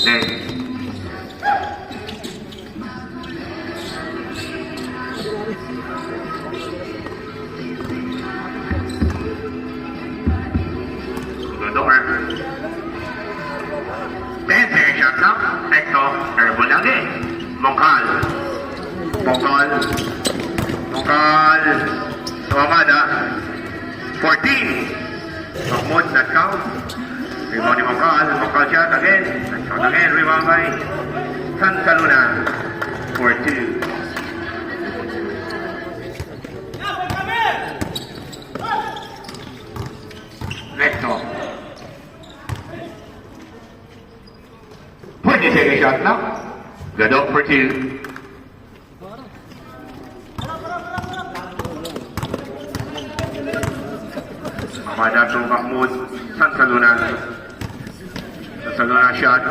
Next. Good over. 10 second shot clock. Ecto, herbal again. Mongkal. Sumamada. 14. Mahmoud, not count. Rebound ni Mongkal. Mongkal shot again. Not count again. Rebound by Santa Luna. 4-2. Recto. 20 second shot now. Good up for 2. Mahmoud to Mahmoud. Santa Luna. Santa Luna shot.